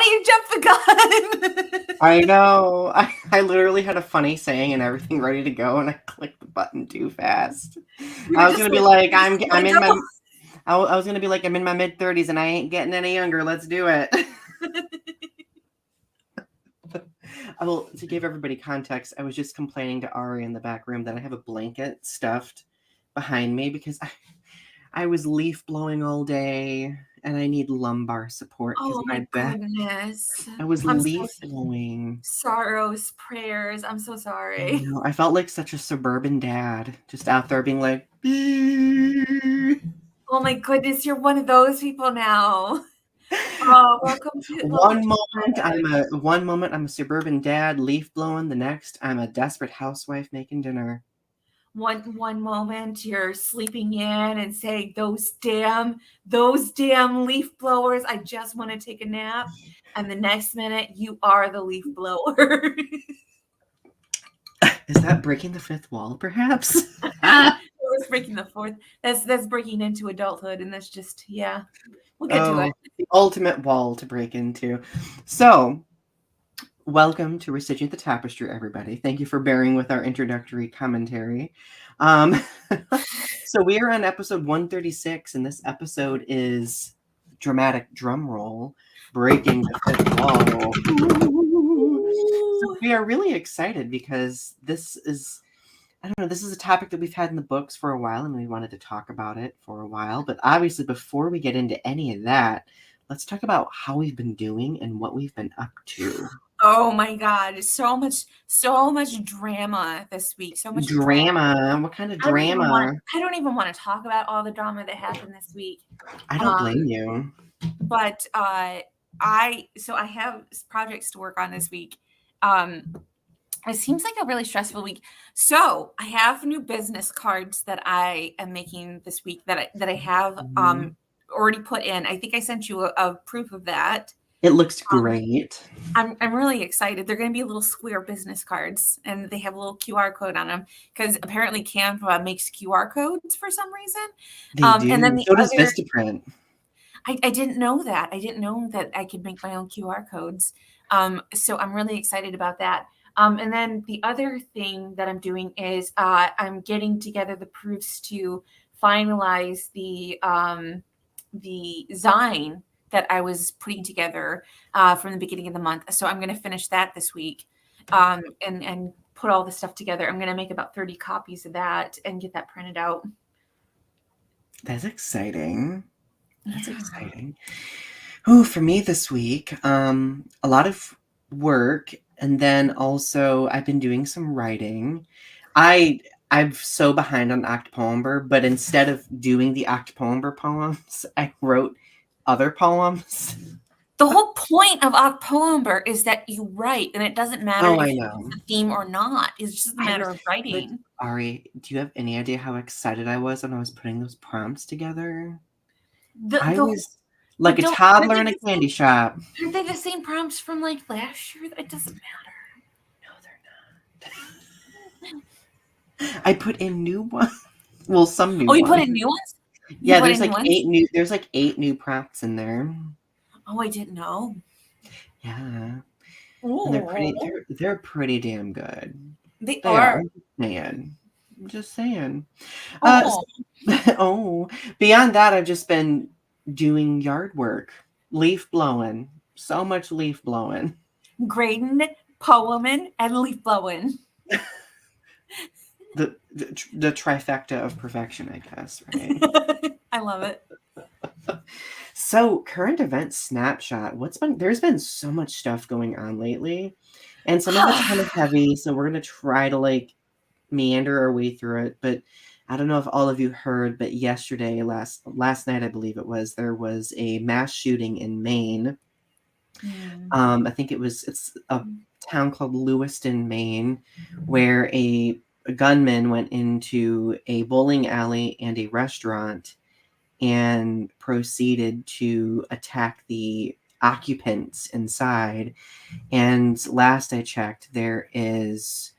you jumped the gun. I know. I literally had a funny saying and everything ready to go, and I clicked the button too fast. I was gonna be like, I'm in my. I was gonna be like, I'm in my mid-30s and I ain't getting any younger. Let's do it. Well, to give everybody context, I was just complaining to Ari in the back room that I have a blanket stuffed behind me because I was leaf blowing all day and I need lumbar support because my back. Goodness. I was leaf blowing. Sorrows, prayers. I'm so sorry. I felt like such a suburban dad, just out there being like, oh my goodness, you're one of those people now. Oh, welcome to one moment I'm a suburban dad leaf blowing, the next I'm a desperate housewife making dinner. One moment you're sleeping in and saying those damn leaf blowers, I just want to take a nap, and the next minute you are the leaf blower. Is that breaking the fifth wall, perhaps? That's breaking the fourth. That's breaking into adulthood, and that's just we'll get to it. The ultimate wall to break into. So, welcome to Restitching the Tapestry, everybody. Thank you for bearing with our introductory commentary. So we are on episode 136, and this episode is dramatic drum roll, breaking the fifth wall. So we are really excited because this is a topic that we've had in the books for a while, and we wanted to talk about it for a while. But obviously, before we get into any of that, let's talk about how we've been doing and what we've been up to. Oh my God, so much drama this week. So much drama. What kind of drama? I don't even want to talk about all the drama that happened this week. I don't blame you. But I have projects to work on this week. It seems like a really stressful week. So I have new business cards that I am making this week that I have already put in. I think I sent you a proof of that. It looks great. I'm really excited. They're going to be little square business cards, and they have a little QR code on them because apparently Canva makes QR codes for some reason. They do. And then so does Vistaprint. I didn't know that. I didn't know that I could make my own QR codes. So I'm really excited about that. And then the other thing that I'm doing is I'm getting together the proofs to finalize the Zine that I was putting together from the beginning of the month. So I'm going to finish that this week and put all the stuff together. I'm going to make about 30 copies of that and get that printed out. That's exciting. That's exciting. Oh, for me this week, a lot of work. And then also I've been doing some writing. I'm so behind on Octopoember, but instead of doing the Octopoember poems, I wrote other poems. The whole point of Octopoember is that you write, and it doesn't matter if it's a theme or not. It's just a matter of writing. Like, Ari, do you have any idea how excited I was when I was putting those prompts together? I was like a toddler in a candy shop. Aren't they the same prompts from like last year? It doesn't matter. No, they're not. I put in new ones. Well, some new ones. Oh, you put in new ones? Yeah, there's like 8 new prompts in there. Oh, I didn't know. Yeah. They're pretty damn good. They are. Man. I'm just saying. Beyond that, I've just been doing yard work, leaf blowing, so much leaf blowing, grading, poeming, and leaf blowing. the trifecta of perfection, I guess, right? I love it. So, current event snapshot. There's been so much stuff going on lately, and some of it's kind of heavy, so we're gonna try to like meander our way through it. But I don't know if all of you heard, but yesterday, last night, I believe it was, there was a mass shooting in Maine. I think it's a town called Lewiston, Maine, where a gunman went into a bowling alley and a restaurant and proceeded to attack the occupants inside. And last I checked, there is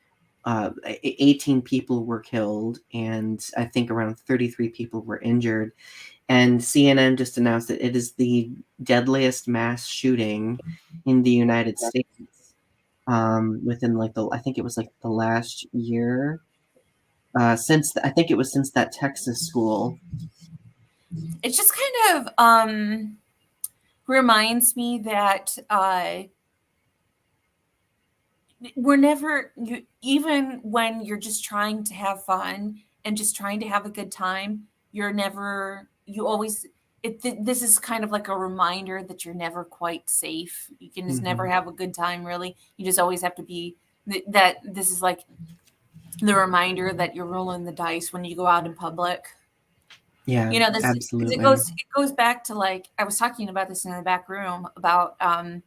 18 people were killed, and I think around 33 people were injured. And CNN just announced that it is the deadliest mass shooting in the United States within like I think it was like the last year I think it was since that Texas school. It just kind of reminds me that we're never even when you're just trying to have fun and just trying to have a good time, you're never you always this is kind of like a reminder that you're never quite safe. You can just never have a good time, really. You just always have to be that this is like the reminder that you're rolling the dice when you go out in public. Yeah, This because absolutely. it goes back to, like, I was talking about this in the back room about the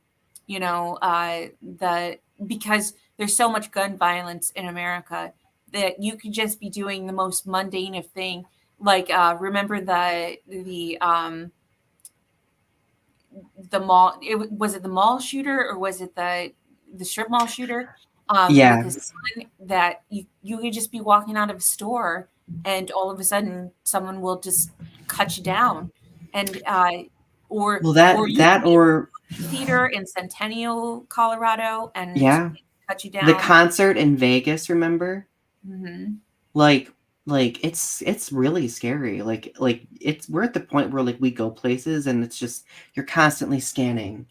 because there's so much gun violence in America that you could just be doing the most mundane of thing, like remember the mall, was it the mall shooter, or was it the strip mall shooter, with Yeah. his son, that you could just be walking out of a store and all of a sudden someone will just cut you down, and Well, or you could that be or at a theater in Centennial, Colorado, and yeah, cut you the down. concert in Vegas, remember? Hmm. Like it's really scary. Like we're at the point where like we go places and it's just you're constantly scanning,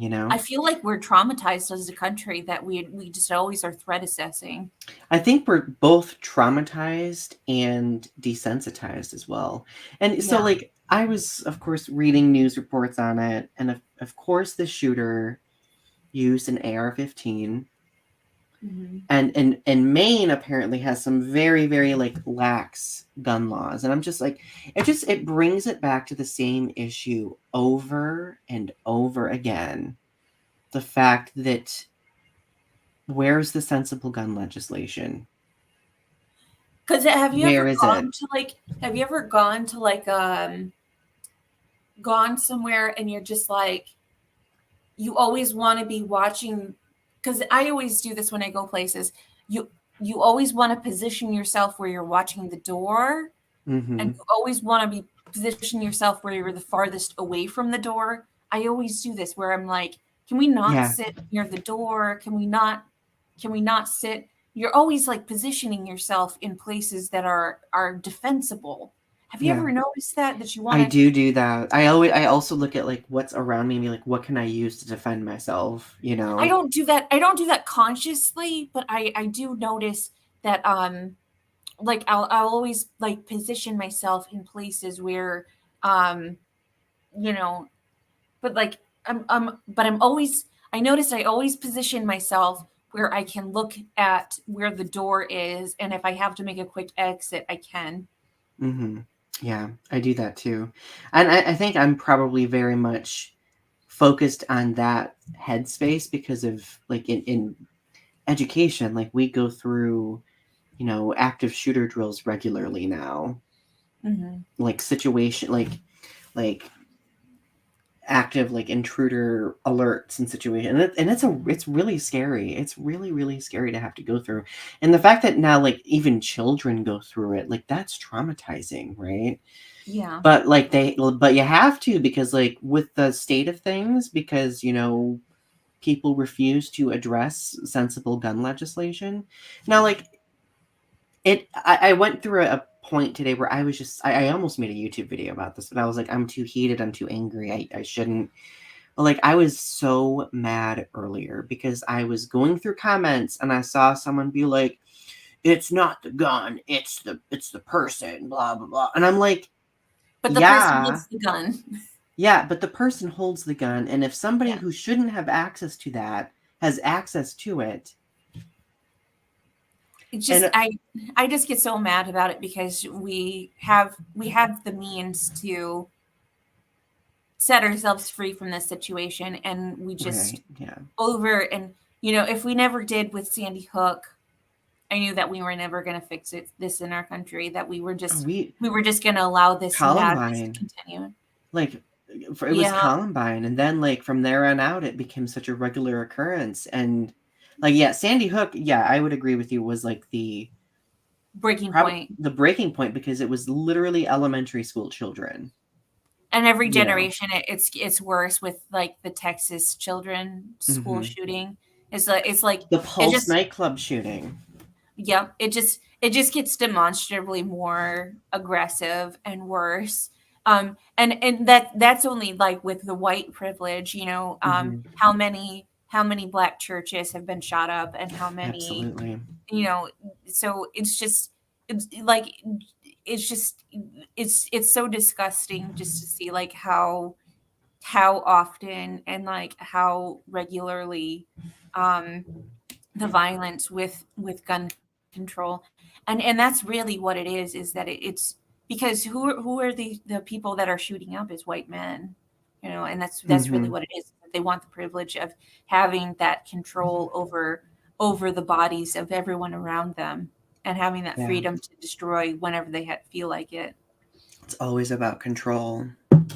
you know? I feel like we're traumatized as a country that we just always are threat assessing. I think we're both traumatized and desensitized as well. And so, Yeah. like, I was, of course, reading news reports on it, and of course, the shooter used an AR-15. Hmm. And Maine apparently has some very, very like lax gun laws, and I'm just like, it brings it back to the same issue over and over again. The fact that where's the sensible gun legislation? Because Where is it? have you ever gone to like gone somewhere and you're just like, you always want to be watching, because I always do this when I go places. You you always want to position yourself where you're watching the door, and Mm-hmm. you always want to be position yourself where you're the farthest away from the door. I always do this where I'm like, can we not Yeah, sit near the door? Can we not sit? You're always like positioning yourself in places that are defensible. Have you yeah. ever noticed that you want I to? do that. I also look at like what's around me and be like, what can I use to defend myself? You I know? don't do that. I don't do that consciously, but I do notice that like I'll always like position myself in places where um you know but like I'm always, I notice I always position myself where I can look at where the door is, and if I have to make a quick exit, I can. Mm-hmm. Yeah, I do that too. And I think I'm probably very much focused on that headspace because of like in education, like we go through, active shooter drills regularly now. Hmm. Like situation like active like intruder alerts and situation, it's really scary. It's really, really scary to have to go through. And the fact that now like even children go through it, like that's traumatizing, right? Yeah. But you have to, because like with the state of things, because people refuse to address sensible gun legislation. Now, like I went through a point today where I was just I almost made a YouTube video about this, but I was like, I'm too heated, I'm too angry, I shouldn't. But like I was so mad earlier because I was going through comments and I saw someone be like, it's not the gun, it's the person, blah blah blah. And I'm like, But the person yeah, holds the gun. yeah, but the person holds the gun, and if somebody Yeah. who shouldn't have access to that has access to it, It's just and I just get so mad about it because we have the means to set ourselves free from this situation, and we just right, yeah. over and if we never did with Sandy Hook, I knew that we were never going to fix this in our country, that We we were just going to allow this madness to Columbine, continue. like it was Yeah. Columbine, and then like from there on out, it became such a regular occurrence, and like yeah, Sandy Hook, yeah, I would agree with you, was like breaking Probably point. the breaking point, because it was literally elementary school children. And every You know. generation, it's worse with like the Texas children school Hmm. shooting. It's like The it Pulse just nightclub shooting. yep, it just gets demonstrably more aggressive and worse. And that's only like with the white privilege, Hmm. how many black churches have been shot up and how many, Absolutely. you know, so it's like it's just it's so disgusting just to see like how often and like how regularly um the violence with gun control, and that's really what it is that it's because who are the people that are shooting up is white men, and that's really Hmm. what it is. They want the privilege of having that control over the bodies of everyone around them and having that Yeah. freedom to destroy whenever they feel like it. It's always about control.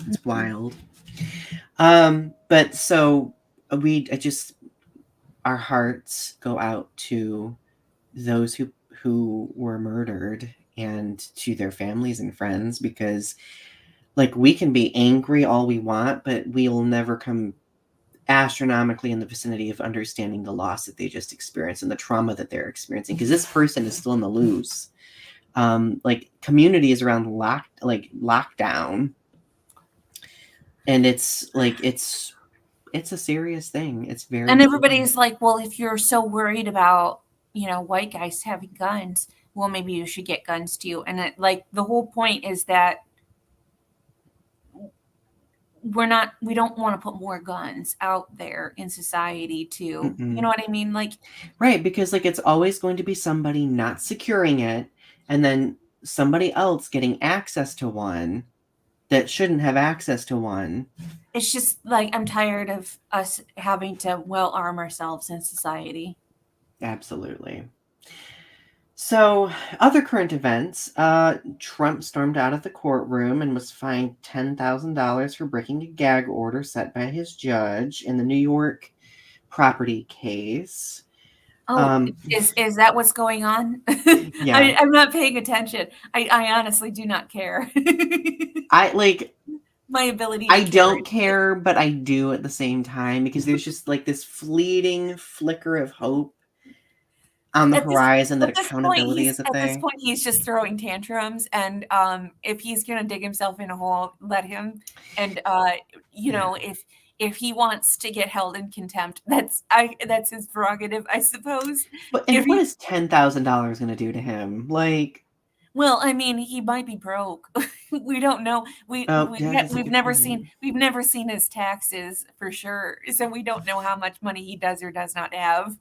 It's Mhm. wild. But so I just, our hearts go out to those who were murdered and to their families and friends, because like we can be angry all we want, but we'll never come astronomically in the vicinity of understanding the loss that they just experienced and the trauma that they're experiencing, because this person is still in the loose. Like communities around lockdown, and it's a serious thing. It's And very serious. everybody's like, well, if you're so worried about, white guys having guns, well, maybe you should get guns too. And like the whole point is that we don't want to put more guns out there in society too. You know Mm-mm. what I mean? Like Right, because like it's always going to be somebody not securing it, and then somebody else getting access to one that shouldn't have access to one. it's just like I'm tired of us having to well arm ourselves in society. Absolutely. So, other current events, Trump stormed out of the courtroom and was fined $10,000 for breaking a gag order set by his judge in the New York property case. Oh, Um, is that what's going on? yeah, I'm not paying attention. I honestly do not care. I like, My ability to I care don't care, but I do at the same time, because there's just like this fleeting flicker of hope on the at this horizon that at this point accountability is a thing. he's just throwing tantrums, and if he's gonna dig himself in a hole, let him. And if he wants to get held in contempt, that's his prerogative, I suppose. But If and what he is $10,000 going to do to him? Like, Well, I mean, he might be broke. We don't know. oh, yeah, that's a We've good never point. seen his taxes for sure, so we don't know how much money he does or does not have.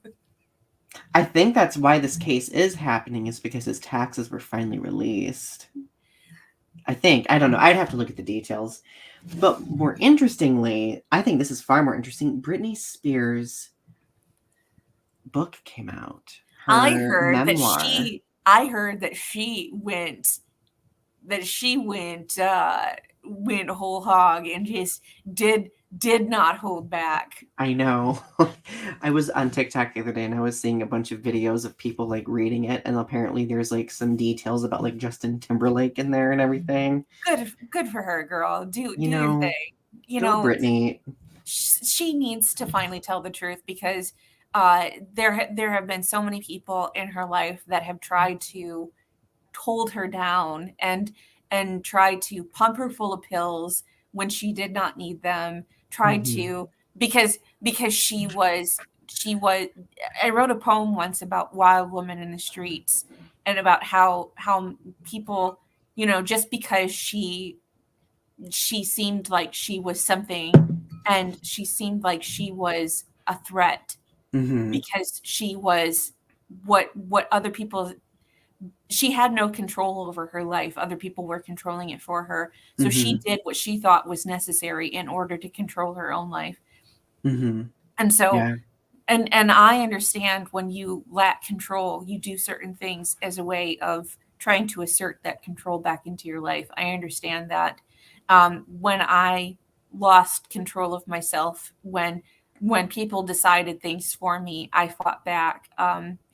I think that's why this case is happening, is because his taxes were finally released. I think. I don't know. I'd have to look at the details. But more interestingly, I think this is far more interesting. Britney Spears' book came out. I Her heard that memoir. she I heard that she went whole hog and just did not hold back. I know. I was on TikTok the other day and I was seeing a bunch of videos of people like reading it, and apparently there's like some details about like Justin Timberlake in there and everything. Good for her, girl. You Do your know, thing. You go know, Britney. she needs to finally tell the truth because there have been so many people in her life that have tried to hold her down and tried to pump her full of pills when she did not need them. Tried Hmm. to because she was. I wrote a poem once about wild women in the streets and about how people, just because she seemed like she was something and she seemed like she was a threat Hmm. because she was what other people she had no control over her life. Other people were controlling it for her. So she Hmm. did what she thought was necessary in order to control her own life. Hmm. And so Yeah. and I understand when you lack control, you do certain things as a way of trying to assert that control back into your life. I understand that. When I lost control of myself, when when people decided things for me, I fought back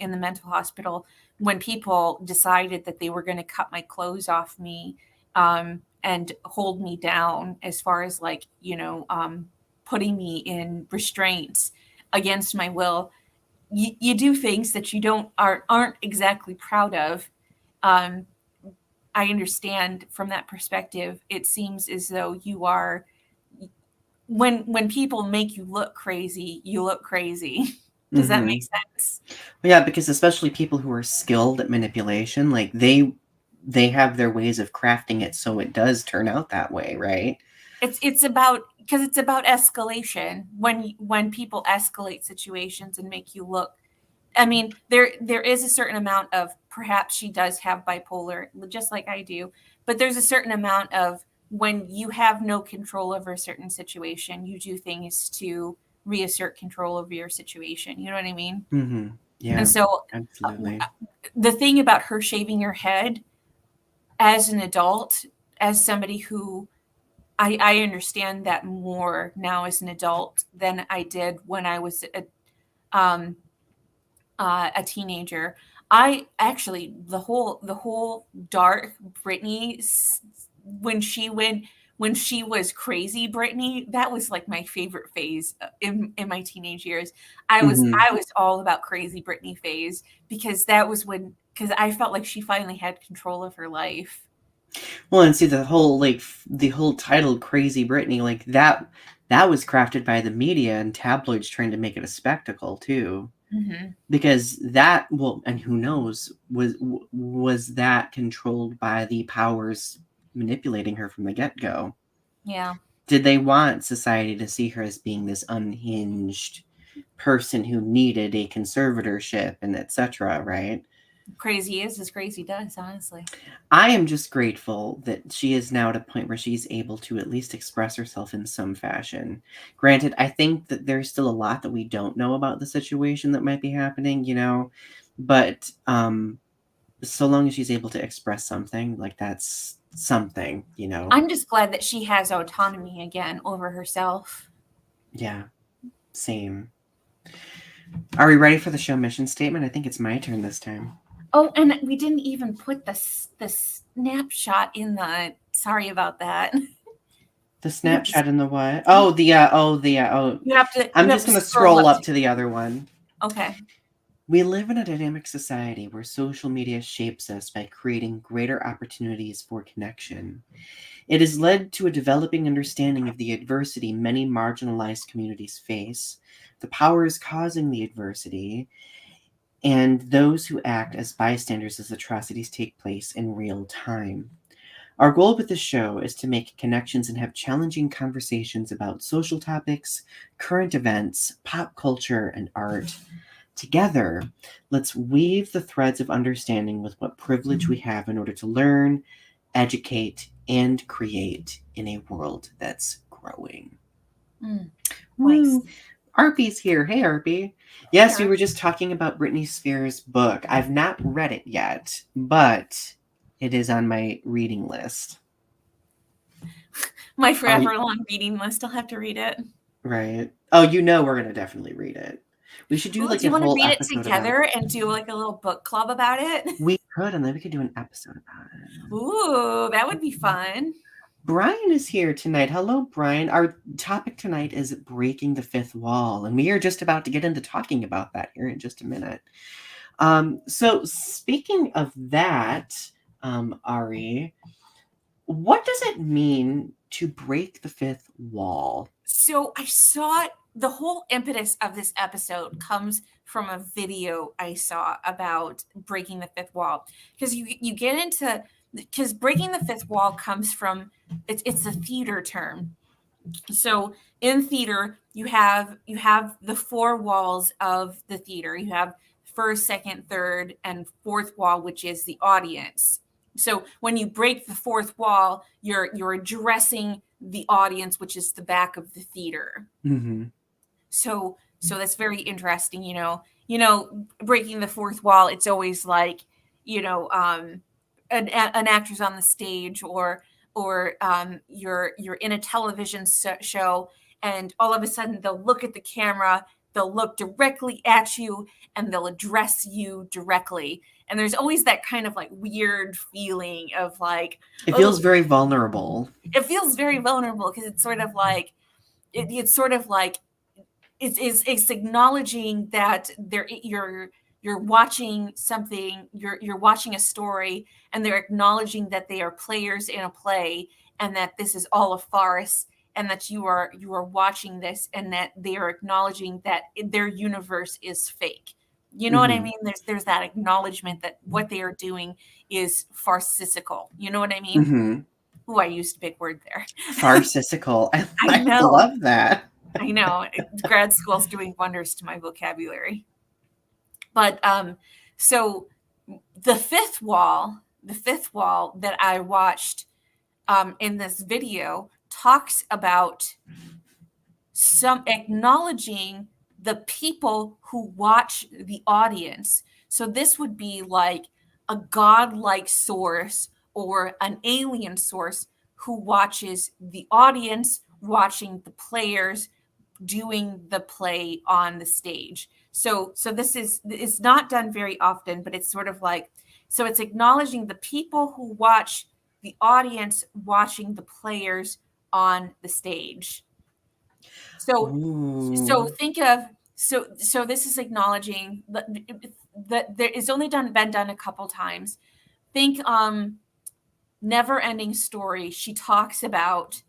in the mental hospital. When people decided that they were going to cut my clothes off me and hold me down, as far as like, putting me in restraints against my will, you do things that you aren't exactly proud of. Um, I understand from that perspective. It seems as though you are when people make you look crazy, you look crazy. Does that make Mhm. sense? Yeah, because especially people who are skilled at manipulation, like, they have their ways of crafting it so it does turn out that way, right? It's about because it's about escalation. When people escalate situations and make you look, I mean, there is a certain amount of, perhaps she does have bipolar, just like I do, but there's a certain amount of, when you have no control over a certain situation, you do things to reassert control over your situation. You know what I mean? Mhm. And Yeah, so absolutely. the thing about her shaving her head, as an adult, as somebody who, I understand that more now as an adult than I did when I was um, a teenager. I actually, the whole dark Britney, when she was crazy Britney, that was like my favorite phase in my teenage years. I was Mhm. I was all about crazy Britney phase, because that was because I felt like she finally had control of her life. Well, and see the whole, like, the whole title "Crazy Britney," like, that was crafted by the media and tabloids trying to make it a spectacle too. Hmm. Because that, well, and who knows, was that controlled by the powers manipulating her from the get-go? Yeah, Did they want society to see her as being this unhinged person who needed a conservatorship and etc., right? crazy is as crazy does, honestly. I am just grateful that she is now at a point where she's able to at least express herself in some fashion. Granted, I think that there's still a lot that we don't know about the situation that might be happening, but so long as she's able to express something, like, that's something. I'm just glad that she has autonomy again over herself. Yeah, same. Are we ready for the show mission statement? I think it's my turn this time. Oh, and we didn't even put the snapshot in the. Sorry about that. The You have to Snapchat and the what? Oh. you I'm have just to gonna scroll scroll up up to. to the other one. Okay. We live in a dynamic society where social media shapes us by creating greater opportunities for connection. It has led to a developing understanding of the adversity many marginalized communities face, the powers causing the adversity, and those who act as bystanders as atrocities take place in real time. Our goal with this show is to make connections and have challenging conversations about social topics, current events, pop culture, and art. Together, let's weave the threads of understanding with what privilege we have in order to learn, educate, and create in a world that's growing. Mm, nice. Woo! Arpy's here. Hey, Arpy. Hey, Yes, we were Arby. just talking about Britney Spears' book. I've not read it yet, but it is on my reading list. My Are you forever long reading list. I'll have to read it. right? Oh, we're gonna definitely read it. We should do Ooh, like do a you want to whole read it episode about it. together and do like a little book club about it? We could, and then we could do an episode about it. Ooh, that would be fun. Brian is here tonight. Hello, Brian. Our topic tonight is breaking the fifth wall, and we are just about to get into talking about that here in just a minute. So speaking of that, Ari, what does it mean to break the fifth wall? So I saw it. The whole impetus of this episode comes from a video I saw about breaking the fifth wall. Because you get into, because breaking the fifth wall comes from, it's a theater term. So in theater, you have the four walls of the theater. You have first, second, third, and fourth wall, which is the audience. So when you break the fourth wall, you're addressing the audience, which is the back of the theater. Mm-hmm. So that's very interesting. Breaking the fourth wall. It's always like, you know, um, an actor's on the stage, or you're in a television show, and all of a sudden they'll look at the camera, they'll look directly at you, and they'll address you directly. And there's always that kind of like weird feeling of like, It feels oh, very vulnerable. it feels very vulnerable because it's sort of like it's sort of like it's acknowledging that you're watching something, you're watching a story, and they're acknowledging that they are players in a play, and that this is all a farce, and that you are watching this, and that they are acknowledging that their universe is fake. You know what I Mm-hmm. mean? There's that acknowledgement that what they are doing is farcical. You know what I mean? Mm-hmm. Ooh, I used a big word there. Farcical. I I know. love that. I know. Grad school's doing wonders to my vocabulary. But so the fifth wall that I watched in this video talks about some acknowledging the people who watch the audience. So this would be like a godlike source or an alien source who watches the audience watching the players doing the play on the stage. So this is it's not done very often, but it's sort of like, so it's acknowledging the people who watch the audience watching the players on the stage. So Ooh. think of, so this is acknowledging that there is only been done a couple times. Think Never Ending Story. She talks about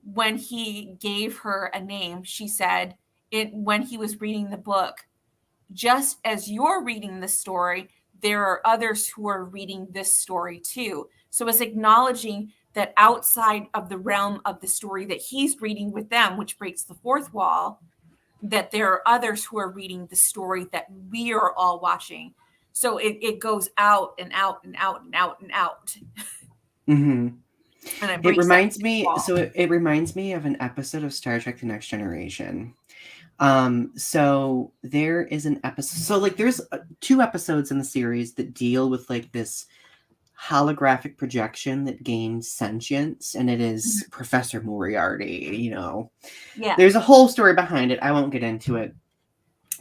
when he gave her a name, she said it when he was reading the book, just as you're reading the story, there are others who are reading this story too. So it's acknowledging that outside of the realm of the story that he's reading with them, which breaks the fourth wall, that there are others who are reading the story that we are all watching. So it goes out and out and out and out and out, Mm-hmm. and it It breaks that reminds me, wall. so it reminds me of an episode of Star Trek The Next Generation. So there is an episode, so like there's two episodes in the series that deal with like this holographic projection that gains sentience, and it is Professor Moriarty, Yeah. There's a whole story behind it. I won't get into it.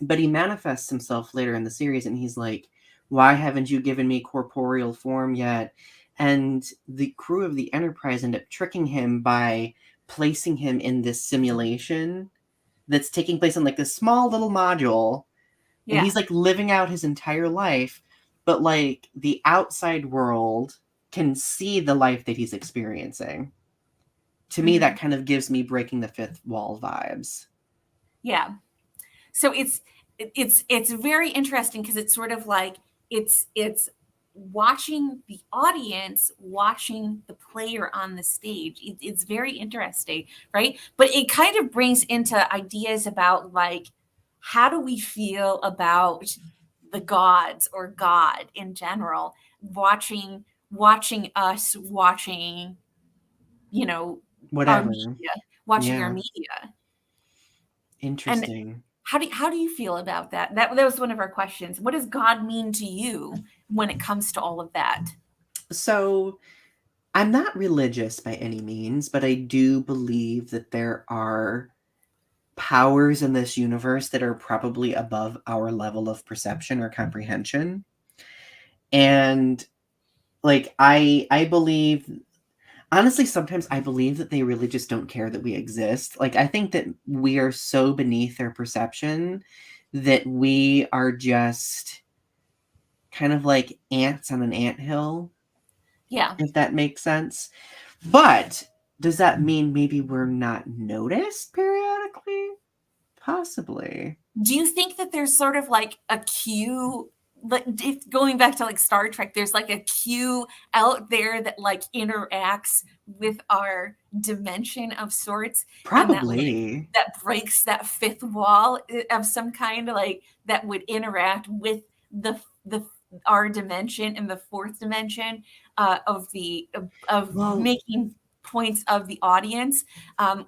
But he manifests himself later in the series and he's like, why haven't you given me corporeal form yet? And the crew of the Enterprise end up tricking him by placing him in this simulation that's taking place in like this small little module. And Yeah. he's like living out his entire life, but like the outside world can see the life that he's experiencing. To me, that kind of gives me breaking the fifth wall vibes. Yeah. So it's very interesting because it's sort of like it's watching the audience watching the player on the stage. It's very interesting, right? But it kind of brings into ideas about like, how do we feel about the gods or God in general watching us watching, you know, our Whatever. media, watching our Yeah. media. And Interesting. how do you feel about that? That was one of our questions. What does God mean to you when it comes to all of that? So I'm not religious by any means, but I do believe that there are powers in this universe that are probably above our level of perception or comprehension. And like I believe, honestly, sometimes I believe that they really just don't care that we exist. Like I think that we are so beneath their perception that we are just kind of like ants on an anthill, Yeah. if that makes sense. But does that mean maybe we're not noticed periodically? Possibly. Do you think that there's sort of like a cue, like if going back to like Star Trek, there's like a cue out there that like interacts with our dimension of sorts, and that like Probably. that breaks that fifth wall of some kind, like that would interact with the our dimension and the fourth dimension of Well, making points of the audience,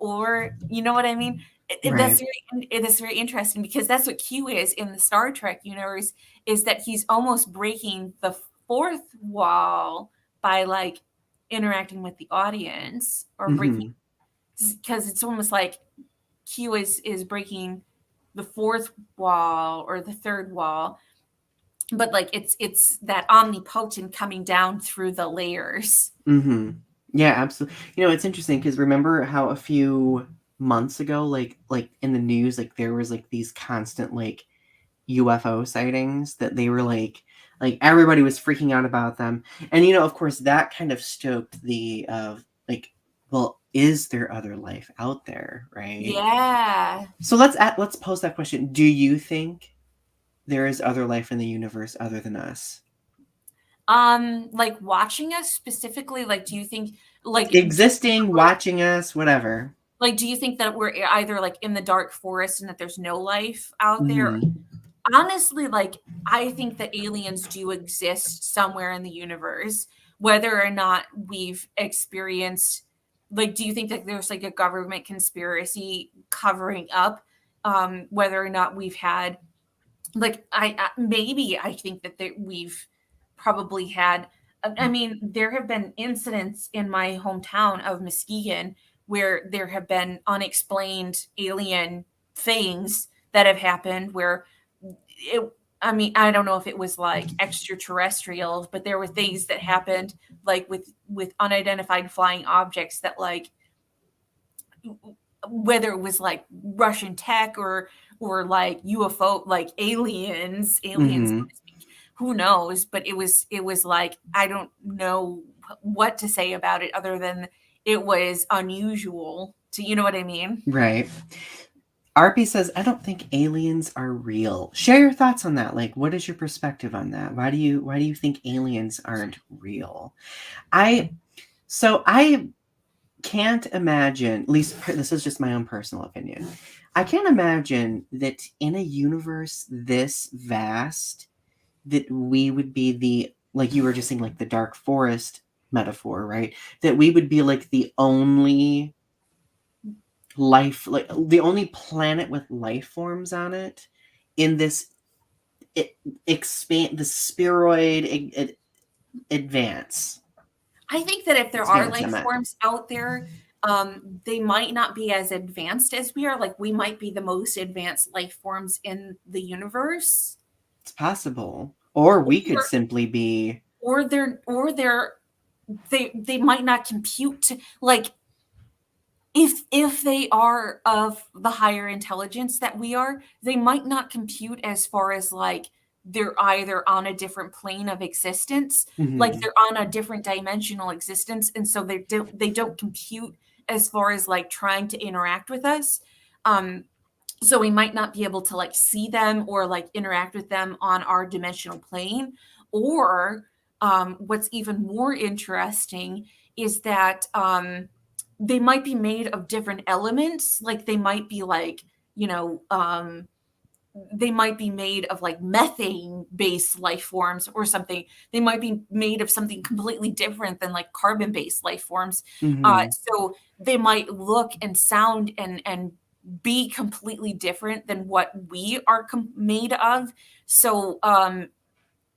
or you know what I mean? right. It is very interesting because that's what Q is in the Star Trek universe, is that he's almost breaking the fourth wall by like interacting with the audience or breaking, Hmm. because it's almost like Q is breaking the fourth wall or the third wall, but like it's that omnipotent coming down through the layers. Mm-hmm. Yeah, absolutely. It's interesting because remember how a few months ago, like in the news, like there was like these constant like UFO sightings that they were like everybody was freaking out about them. And of course that kind of stoked the like, well, is there other life out there, right? Yeah. So let's pose that question. Do you think there is other life in the universe other than us? Like watching us specifically, like do you think like Existing, watching us, whatever. do you think that we're either like in the dark forest and that there's no life out there? Mm-hmm. Honestly, like I think that aliens do exist somewhere in the universe, whether or not we've experienced, like do you think that there's like a government conspiracy covering up whether or not we've had, like maybe I think that we've probably had, I mean there have been incidents in my hometown of Muskegon where there have been unexplained alien things that have happened where it, I mean I don't know if it was like extraterrestrial, but there were things that happened like with unidentified flying objects that like whether it was like Russian tech or like UFO, like aliens, so Mm-hmm. to speak. Who knows? But it was like I don't know what to say about it other than it was unusual. To you know what I mean? Right. RP says, I don't think aliens are real. Share your thoughts on that. Like, what is your perspective on that? Why do you think aliens aren't real? I can't imagine, at least this is just my own personal opinion. I can't imagine that in a universe this vast that we would be the, like you were just saying, like the dark forest metaphor, right? That we would be like the only life, like the only planet with life forms on it in this expand the spheroid advance. I think that if there are Expanse, I life meant. forms out there, they might not be as advanced as we are. Like we might be the most advanced life forms in the universe. It's possible. Or we could Or simply be. they might not compute to, like if they are of the higher intelligence that we are, they might not compute as far as like they're either on a different plane of existence, like Mhm. they're on a different dimensional existence, and so they don't compute as far as like trying to interact with us. Um, so we might not be able to like see them or like interact with them on our dimensional plane. Or what's even more interesting is that they might be made of different elements, like they might be like, you know they might be made of like methane based life forms or something. They might be made of something completely different than like carbon based life forms. Mhm. So they might look and sound and be completely different than what we are made of. So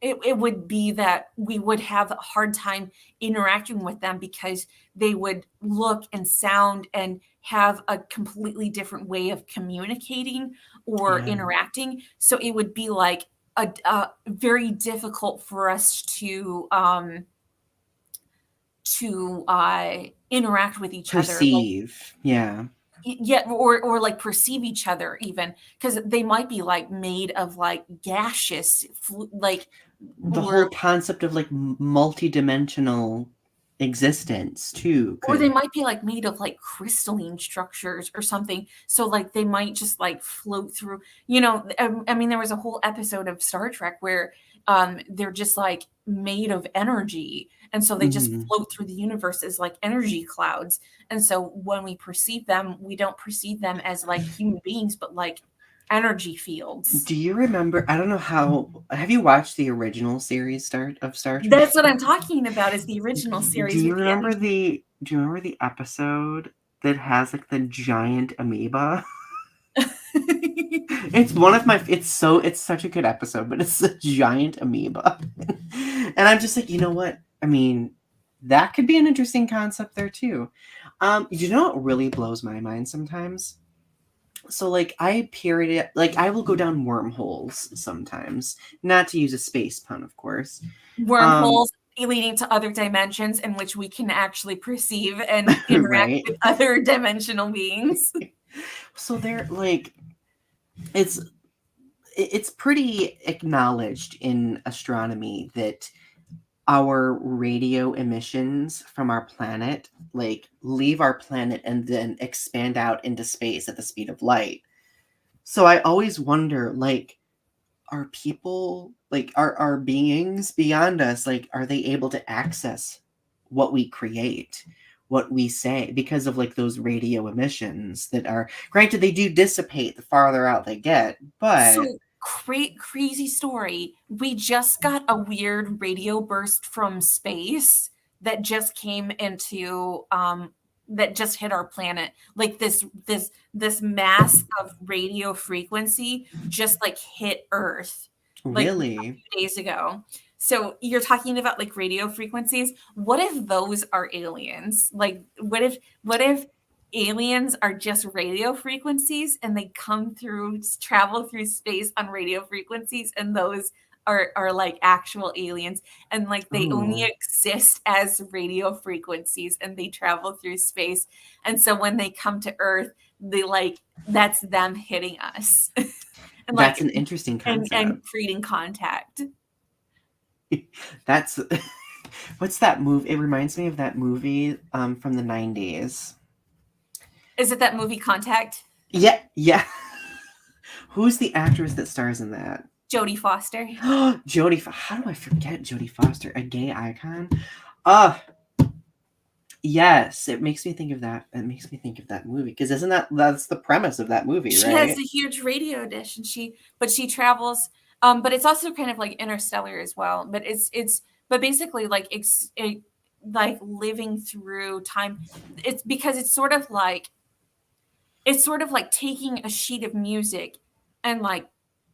it would be that we would have a hard time interacting with them because they would look and sound and have a completely different way of communicating or Yeah. interacting. So it would be like a very difficult for us to interact with each other. Like, Perceive. Yeah. yeah, or like perceive each other even because they might be like made of like gaseous like The or whole concept of like multi-dimensional existence too or they could. might be like made of like crystalline structures or something. So like they might just like float through, I mean, there was a whole episode of Star Trek where they're just like made of energy. And so they just Mhm. float through the universe as like energy clouds. And so when we perceive them, we don't perceive them as like human beings, but like energy fields. Do you remember, I don't know how, have you watched the original series of Star Trek? That's what I'm talking about is the original Do series you with the remember energy. the episode that has like the giant amoeba? It's one of my it's such a good episode, but it's a giant amoeba. And I'm just like, you know what? I mean, that could be an interesting concept there too. You know what really blows my mind sometimes? So like I will go down wormholes sometimes, not to use a space pun, of course. Um, Wormholes leading to other dimensions in which we can actually perceive and interact right. with other dimensional beings. So they're like it's it's pretty acknowledged in astronomy that our radio emissions from our planet like leave our planet and then expand out into space at the speed of light. So I always wonder, like, are people like are beings beyond us, like, are they able to access what we create, what we say, because of like those radio emissions that are granted they do dissipate the farther out they get, but So crazy story. We just got a weird radio burst from space that just came into that just hit our planet. Like this mass of radio frequency just like hit Earth like a really. few days ago. So you're talking about like radio frequencies. What if those are aliens? Like what if aliens are just radio frequencies and they come through travel through space on radio frequencies and those are like actual aliens and like they only Oh, exist as radio frequencies and they travel through space and so when they come to earth they like that's them hitting us and that's like an interesting and concept. creating contact. That's what's that movie? It reminds me of that movie from the 90s. Is it that movie Contact? Yeah, yeah. Who's the actress that stars in that? Jodie Foster. How do I forget Jodie Foster, a gay icon? Uh yes, it makes me think of that. It makes me think of that movie because isn't that's the premise of that movie, She has right? a huge radio dish and she travels but it's also kind of like interstellar as well, but but basically like like living through time. It's because it's sort of like taking a sheet of music and like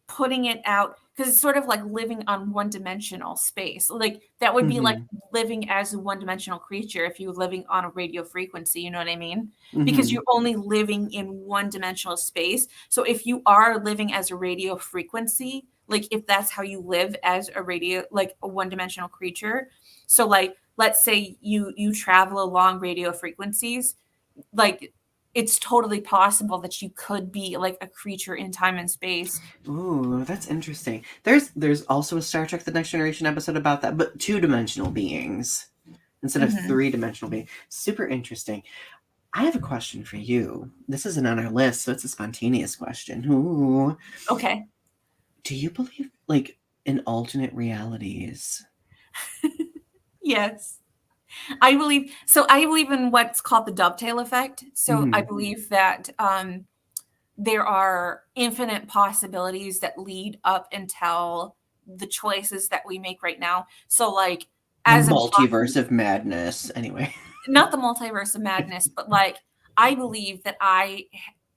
putting it out because it's sort of like living on one dimensional space. Like that would be like Mhm. living as a one dimensional creature if you were living on a radio frequency, you know what I mean? Because you're Mhm. only living in one dimensional space. So if you are living as a radio frequency, like if that's how you live as a radio, like a one dimensional creature. So like let's say you travel along radio frequencies, like it's totally possible that you could be like a creature in time and space. Ooh, that's interesting. There's also a Star Trek: The Next Generation episode about that, but two-dimensional beings instead of Mhm. three-dimensional beings. Super interesting. I have a question for you. This isn't on our list, so it's a spontaneous question. Ooh. Okay. Do you believe like in alternate realities? Yes. I believe in what's called the dovetail effect. So I Mhm. believe that there are infinite possibilities that lead up until the choices that we make right now. So like The as I'm talking multiverse of madness. Anyway. not the multiverse of madness, but like I believe that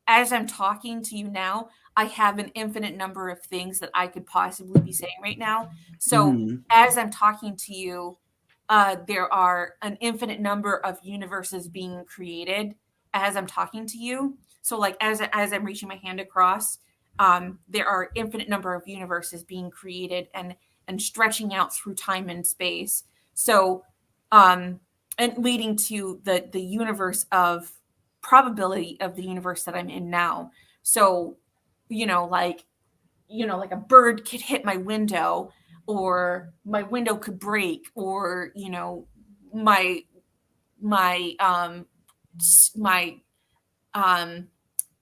as I'm talking to you now, I have an infinite number of things that I could possibly be saying right now. So Mhm. as I'm talking to you, there are an infinite number of universes being created as I'm talking to you. So like as I'm reaching my hand across, there are infinite number of universes being created and stretching out through time and space. So um and leading to the universe of probability of the universe that I'm in now. So, you know, like like a bird could hit my window or my window could break or, my my my um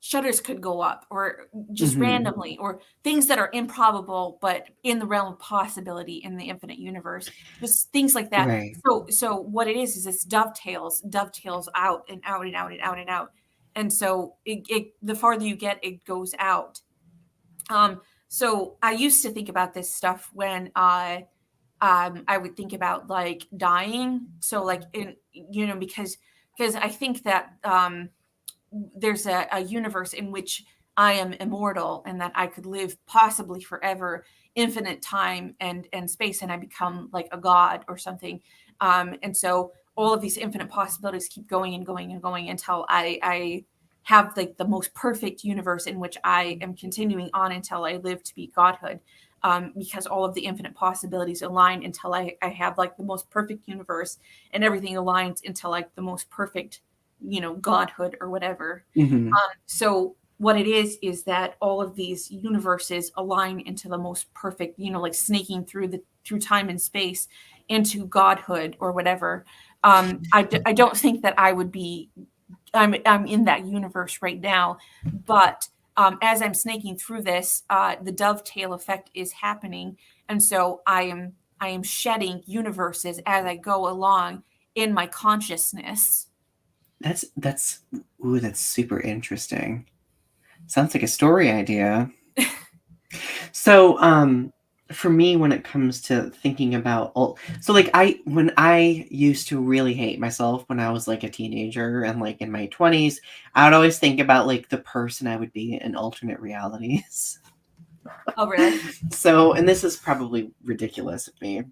shutters could go up or just Mhm. randomly or things that are improbable but in the realm of possibility in the infinite universe, just things like that. Right. So what it is this dovetails out and out and out and out and out, and so the farther you get it goes out. So I used to think about this stuff when I would think about like dying, so like in because I think that there's a universe in which I am immortal and that I could live possibly forever, infinite time and space, and I become like a god or something. And so all of these infinite possibilities keep going and going and going until I have like the most perfect universe in which I am continuing on until I live to be godhood. Because all of the infinite possibilities align until I have like the most perfect universe, and everything aligns until like the most perfect, godhood or whatever. Mm-hmm. So what it is that all of these universes align into the most perfect, like snaking through time and space into godhood or whatever. I don't think that I would be. I'm in that universe right now, but as I'm snaking through this, the dovetail effect is happening, and so I am shedding universes as I go along in my consciousness. That's ooh, that's super interesting. Sounds like a story idea. So, for me, when it comes to thinking about so like when I used to really hate myself when I was like a teenager and like in my 20s, I would always think about like the person I would be in alternate realities. Oh, really? So, and this is probably ridiculous of me,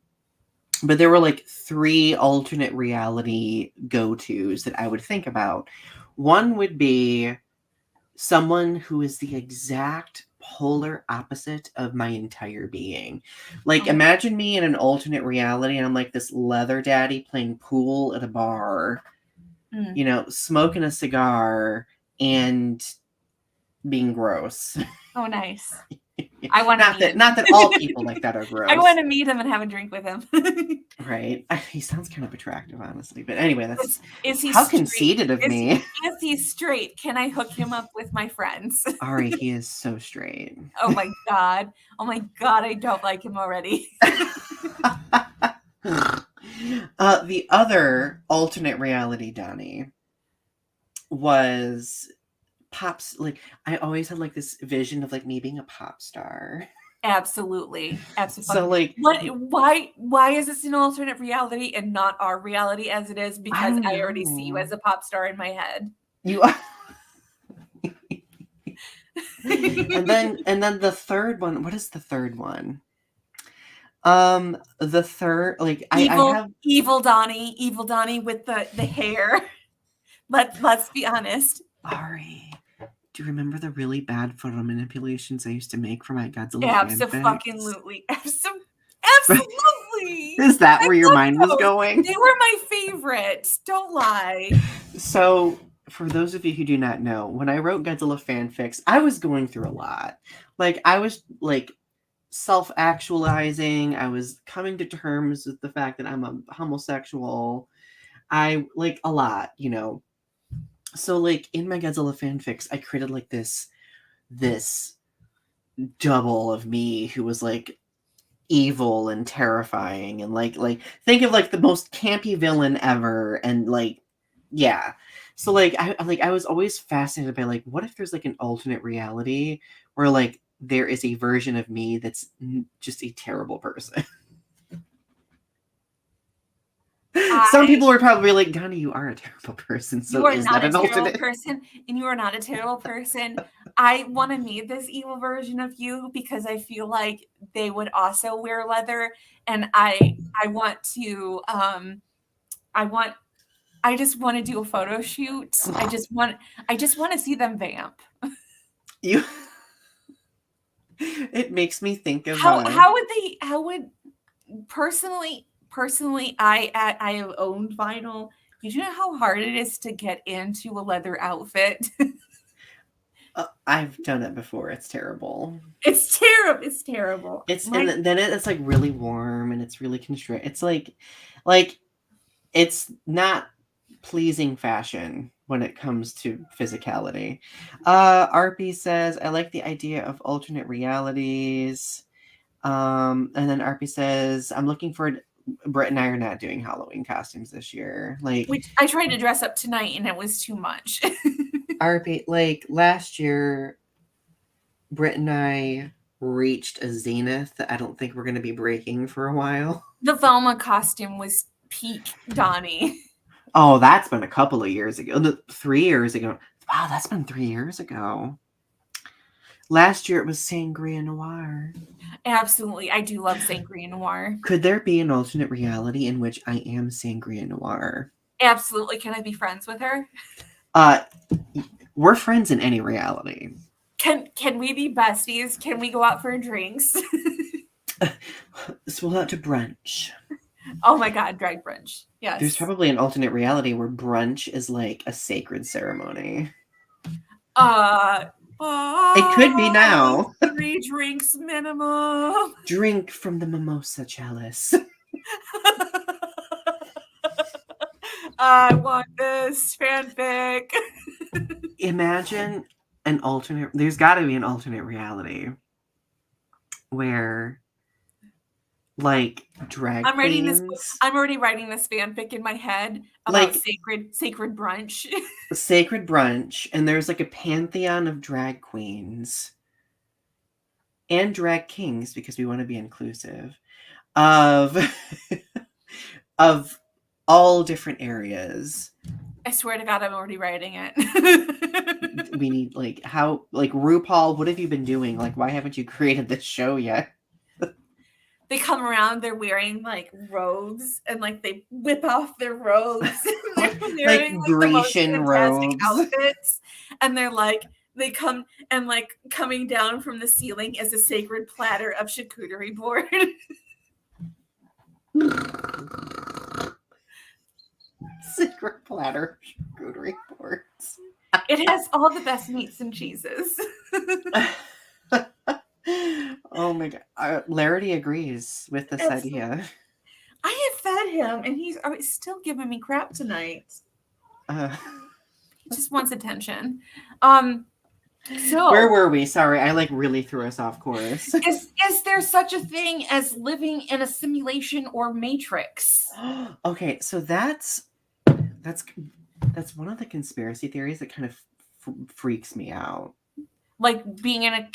but there were like 3 alternate reality go-tos that I would think about. One would be someone who is the exact polar opposite of my entire being. Like, Oh, imagine me in an alternate reality and I'm like this leather daddy playing pool at a bar, smoking a cigar and being gross. oh, nice. I want to not meet that him. not that all people like that are I want gross. to meet him and have a drink with him. Right? He sounds kind of attractive, honestly. But anyway, that's Is he how straight? conceited of Is me. is he straight? Can I hook him up with my friends? Ari, he is so straight. Oh my god. Oh my god, I don't like him already. The other alternate reality Donny was pops. Like, I always had like this vision of like me being a pop star. Absolutely. So Absolutely. like, Why is this an alternate reality and not our reality as it is? I Because don't I already see you know. as a pop star in my head. You are. And then the third one. What is the third one? The third, like I have Evil Donny with the hair. Let's be honest. Ari. Do you remember the really bad photo manipulations I used to make for my Godzilla fanfics? Absolutely. Absolutely. Is that I where your love mind was those. going? They were my favorites. Don't lie. So, for those of you who do not know, when I wrote Godzilla fanfics, I was going through a lot. Like, I was like self-actualizing. I was coming to terms with the fact that I'm a homosexual. I like a lot. So, like in my Godzilla fanfics, I created like this double of me who was like evil and terrifying and like think of like the most campy villain ever and like yeah. So like I was always fascinated by like what if there's like an alternate reality where like there is a version of me that's just a terrible person. Some I people are probably like, Donnie, you are a terrible person. You So are is not that a an terrible alternate? person, and you are not a terrible person. I want to meet this evil version of you because I feel like they would also wear leather, and I want to I just want to do a photo shoot. I just want to see them vamp. You it makes me think of How would personally I have owned vinyl. Do you know how hard it is to get into a leather outfit? I've done it before. It's terrible. It's terrible. It's terrible. And then it's like really warm and it's really constrict. It's like it's not pleasing fashion when it comes to physicality. RP says, I like the idea of alternate realities. And then RP says, I'm looking for Brett and I are not doing Halloween costumes this year. Like Which I tried to dress up tonight and it was too much. RP, like last year, Britt and I reached a zenith that I don't think we're going to be breaking for a while. The Velma costume was peak Donnie. Oh, that's been a couple of years ago. 3 years ago. Wow, that's been 3 years ago. Last year it was Sangria Noir. Absolutely. I do love Sangria Noir. Could there be an alternate reality in which I am Sangria Noir? Absolutely. Can I be friends with her? Uh, we're friends in any reality. Can we be besties? Can we go out for drinks? So we'll out to brunch. Oh my God, drag brunch. Yes. There's probably an alternate reality where brunch is like a sacred ceremony. It could be now. 3 drinks minimum. Drink from the mimosa chalice. I want this fanfic. Imagine an alternate. There's got to be an alternate reality where, like, drag I'm writing this. queens, I'm already writing this fanfic in my head about sacred brunch. sacred brunch, and there's like a pantheon of drag queens and drag kings because we want to be inclusive of of all different areas. I swear to God, I'm already writing it. We need like RuPaul, what have you been doing? Like, why haven't you created this show yet? They come around, they're wearing like robes and like they whip off their robes. They're wearing like Grecian robes, outfits, and they're like they come and like coming down from the ceiling is a sacred platter of charcuterie board. Sacred platter charcuterie boards. It has all the best meats and cheeses. Oh my God. Larity agrees with this idea. I have fed him and he's still giving me crap tonight. He just wants attention. So where were we? Sorry, I like really threw us off course. Is there such a thing as living in a simulation or matrix? Okay, so that's one of the conspiracy theories that kind of freaks me out. Like being in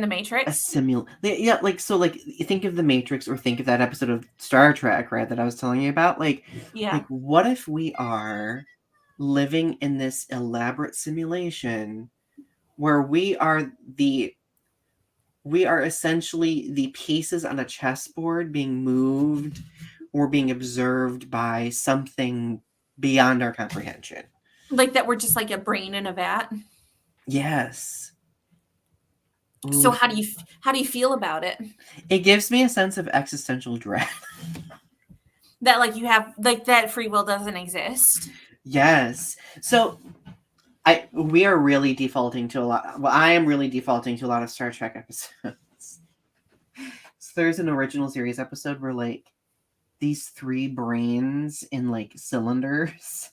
the Matrix? Yeah, like, so like think of the Matrix or think of that episode of Star Trek, right, that I was telling you about. Like, yeah. Like, what if we are living in this elaborate simulation where we are essentially the pieces on a chessboard being moved or being observed by something beyond our comprehension? Like that we're just like a brain in a vat? Yes. So how do you feel about it? It gives me a sense of existential dread. That like you have like that free will doesn't exist. Yes. So we are really defaulting to a lot. Well, I am really defaulting to a lot of Star Trek episodes. So there's an original series episode where like these 3 brains in like cylinders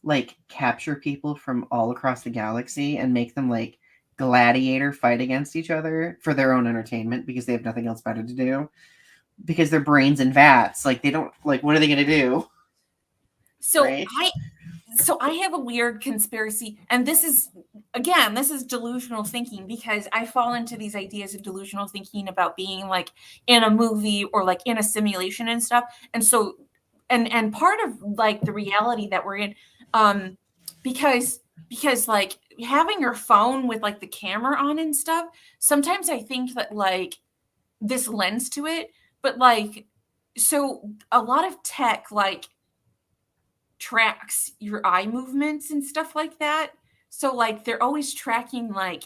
like capture people from all across the galaxy and make them like gladiator fight against each other for their own entertainment because they have nothing else better to do because their brains in vats. Like, they don't, like, what are they going to do? So right? I have a weird conspiracy, and this is delusional thinking because I fall into these ideas of delusional thinking about being like in a movie or like in a simulation and stuff. And so, and part of like the reality that we're in, because like having your phone with like the camera on and stuff, sometimes I think that like this lends to it, but like, so a lot of tech like tracks your eye movements and stuff like that. So like they're always tracking like,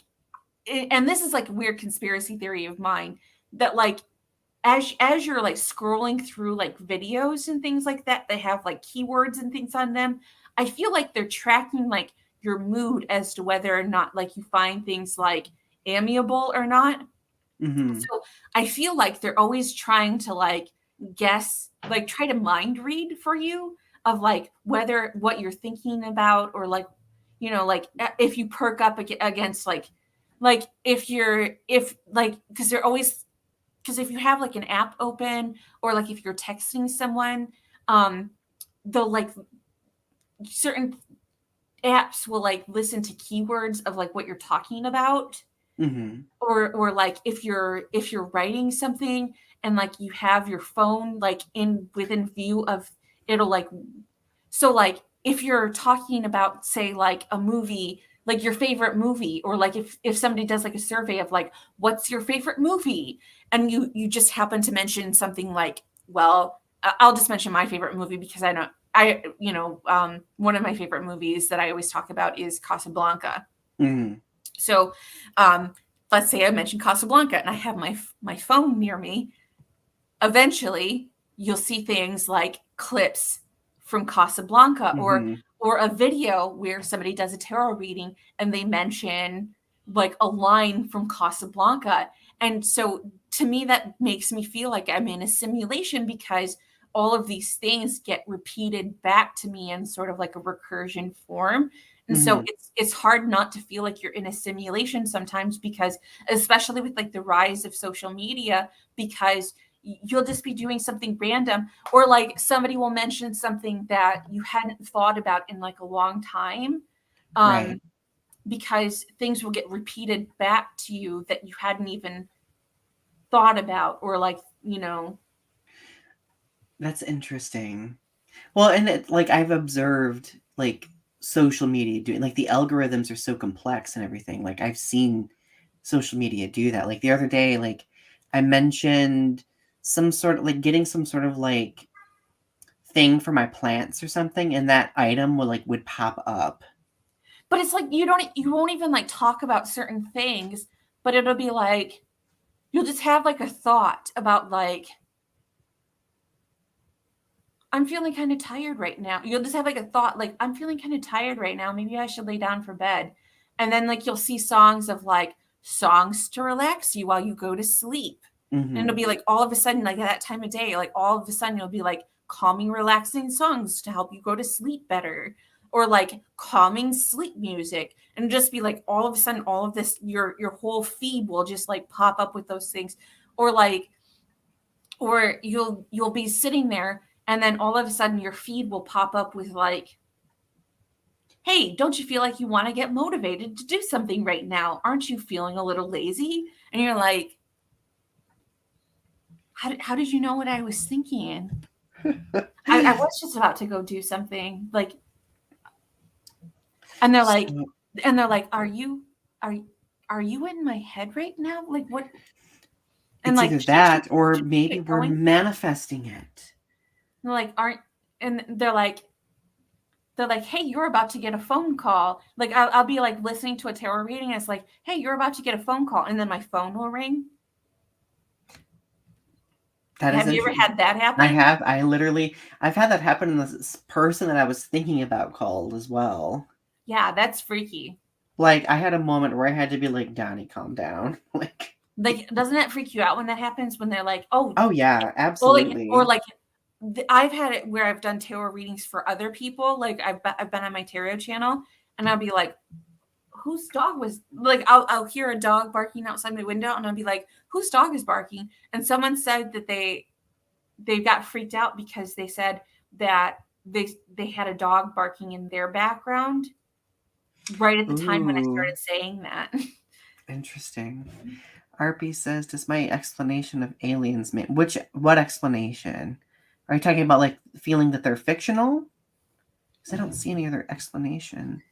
and this is like a weird conspiracy theory of mine that like as you're like scrolling through like videos and things like that, they have like keywords and things on them. I feel like they're tracking like your mood as to whether or not like you find things like amiable or not. Mm-hmm. So I feel like they're always trying to like guess, like try to mind read for you of like whether what you're thinking about or like, you know, like if you perk up against like if because they're always, because if you have like an app open or like if you're texting someone, they'll like certain apps will like listen to keywords of like what you're talking about. Mm-hmm. Or like if you're writing something and like you have your phone like within view of, it'll like, so like if you're talking about say like a movie, like your favorite movie, or like if somebody does like a survey of like what's your favorite movie, and you just happen to mention something like, well, I'll just mention my favorite movie because I one of my favorite movies that I always talk about is Casablanca. Mm-hmm. So, let's say I mentioned Casablanca and I have my phone near me. Eventually, you'll see things like clips from Casablanca, Mm-hmm. or a video where somebody does a tarot reading and they mention like a line from Casablanca. And so to me, that makes me feel like I'm in a simulation, because all of these things get repeated back to me in sort of like a recursion form. And so Mm-hmm. it's hard not to feel like you're in a simulation sometimes, because especially with like the rise of social media, because you'll just be doing something random, or like somebody will mention something that you hadn't thought about in like a long time, Right. because things will get repeated back to you that you hadn't even thought about, or like, That's interesting. Well, and like I've observed like social media doing, like the algorithms are so complex and everything. Like I've seen social media do that. Like the other day, like I mentioned some sort of like getting some sort of like thing for my plants or something, and that item would pop up. but it's like you won't even like talk about certain things, but it'll be like you'll just have like a thought about like, I'm feeling kind of tired right now. You'll just have like a thought like, I'm feeling kind of tired right now. Maybe I should lay down for bed. And then like you'll see songs of like songs to relax you while you go to sleep. And it'll Mm-hmm. be like all of a sudden, like at that time of day, like all of a sudden you'll be like calming, relaxing songs to help you go to sleep better. Or like calming sleep music. And just be like all of a sudden, all of this, your whole feed will just like pop up with those things. Or like, or you'll be sitting there, and then all of a sudden your feed will pop up with like, hey, don't you feel like you want to get motivated to do something right now? Aren't you feeling a little lazy? And you're like, how did you know what I was thinking? I was just about to go do something like, and they're like, So are are you in my head right now? Like what? And it's like, either shouldn't that or you maybe get we're going? manifesting it. And they're like, aren't, and they're like, hey, you're about to get a phone call. Like I'll be like listening to a tarot reading, and it's like, hey, you're about to get a phone call, and then my phone will ring. That is Have you ever interesting. had that happen? I've had that happen in this person that I was thinking about called as well. Yeah, that's freaky. Like I had a moment where I had to be like, Donnie, calm down. Like, doesn't that freak you out when that happens? When they're like, oh, Oh yeah, or absolutely. like, I've had it where I've done tarot readings for other people. Like I've been on my tarot channel, and I'll be like, whose dog was like, I'll hear a dog barking outside my window, and I'll be like, whose dog is barking? And someone said that they got freaked out because they said that they had a dog barking in their background right at the time when I Ooh, started saying that. interesting. RP says, "Does my explanation of aliens make what explanation? Are you talking about like feeling that they're fictional? Because I don't see any other explanation."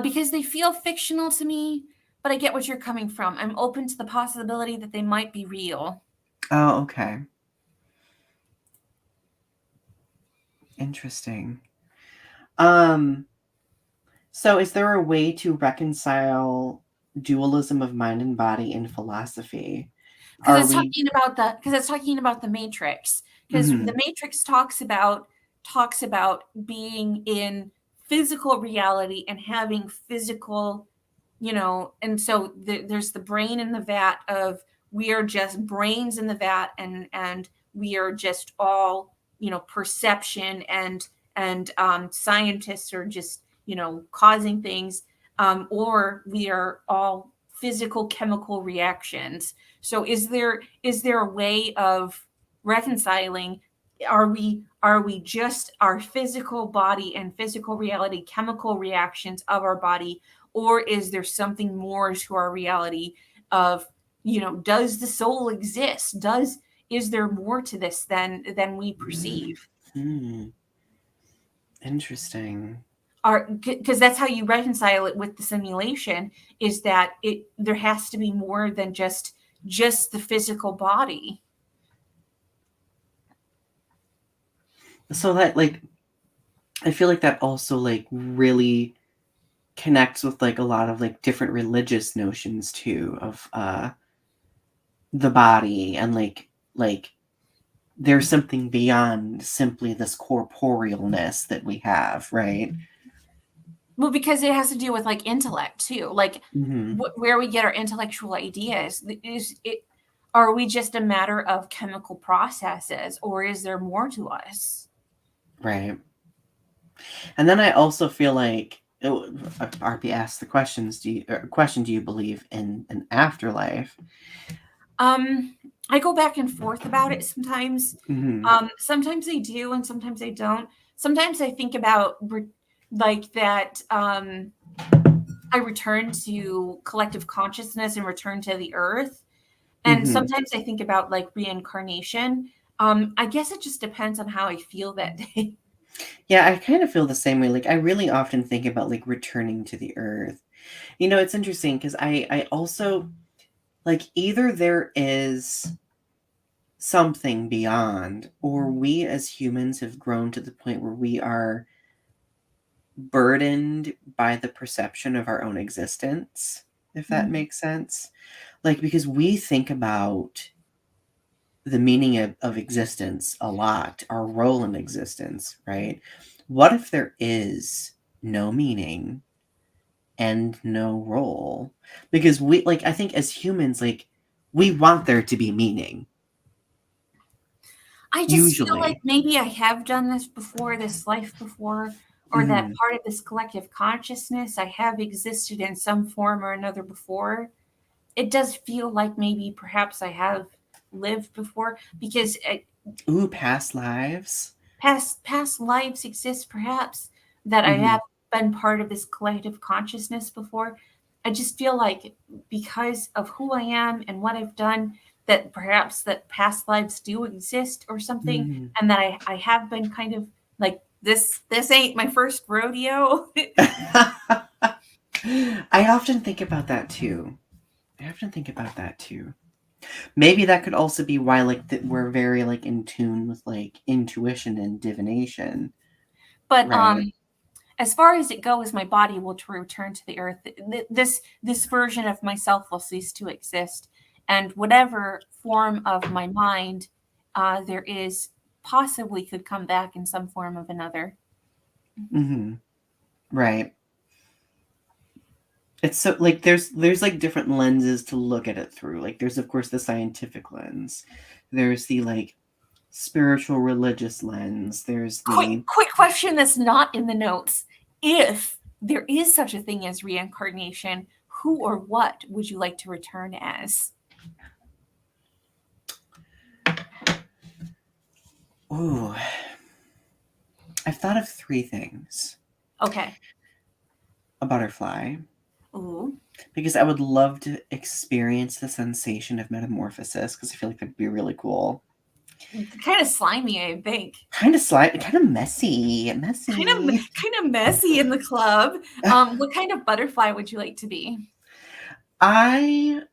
Because they feel fictional to me, but I get what you're coming from. I'm open to the possibility that they might be real. Oh, okay. Interesting. Um, so is there a way to reconcile dualism of mind and body in philosophy? Because Are it's we talking about the Matrix. Because the mhm, Matrix talks about being in physical reality and having physical, and so there's the brain in the vat of, we are just brains in the vat, and we are just all, perception, and scientists are just, causing things, or we are all physical chemical reactions. So is there a way of reconciling, are we just our physical body and physical reality, chemical reactions of our body, or is there something more to our reality of, does the soul exist? Is there more to this than we perceive? hmm, interesting. Are Because that's how you reconcile it with the simulation, is that there has to be more than just the physical body. So that like I feel like that also like really connects with like a lot of like different religious notions too of the body and like there's something beyond simply this corporealness that we have, right? Well, because it has to do with like intellect too, like Mm-hmm. where we get our intellectual ideas. Is it? Are we just a matter of chemical processes, or is there more to us? Right. And then I also feel like RP asked the questions. Do you believe in an afterlife? I go back and forth about it sometimes. Mm-hmm. Sometimes I do, and sometimes I don't. Sometimes I think about like that. I return to collective consciousness and return to the earth. And Mm-hmm. sometimes I think about like reincarnation. I guess it just depends on how I feel that day. Yeah, I kind of feel the same way. Like I really often think about like returning to the earth. You know, it's interesting because I also like either there is something beyond, or we as humans have grown to the point where we are burdened by the perception of our own existence, if that Mhm. makes sense. Like, because we think about the meaning of existence a lot, our role in existence, right? What if there is no meaning and no role? Because we, like, I think as humans, like, we want there to be meaning, I just feel like usually. maybe I have done this before, this life before, or that Hmm. part of this collective consciousness, I have existed in some form or another before. It does feel like maybe perhaps I have lived before because Ooh, past lives. past lives exist perhaps that I Hmm. have been part of this collective consciousness before. I just feel like because of who I am and what I've done, that perhaps that past lives do exist or something, Hmm. and that I have been kind of like this ain't my first rodeo. I often think about that too. I often think about that too. Maybe that could also be why like that we're very like in tune with like intuition and divination, But right? as far as it goes, my body will return to the earth. This version of myself will cease to exist, and whatever form of my mind there is possibly could come back in some form of another. Hmm. Right. It's so like there's like different lenses to look at it through. Like there's of course the scientific lens. There's the like spiritual religious lens. There's the Quick question that's not in the notes: if there is such a thing as reincarnation, who or what would you like to return as? ooh, I've thought of three things. Okay. A butterfly, Ooh. because I would love to experience the sensation of metamorphosis because I feel like that'd be really cool. Kind of slimy, I think. Kind of slight, kind of messy, Kind of messy. kind of messy in the club. What kind of butterfly would you like to be? I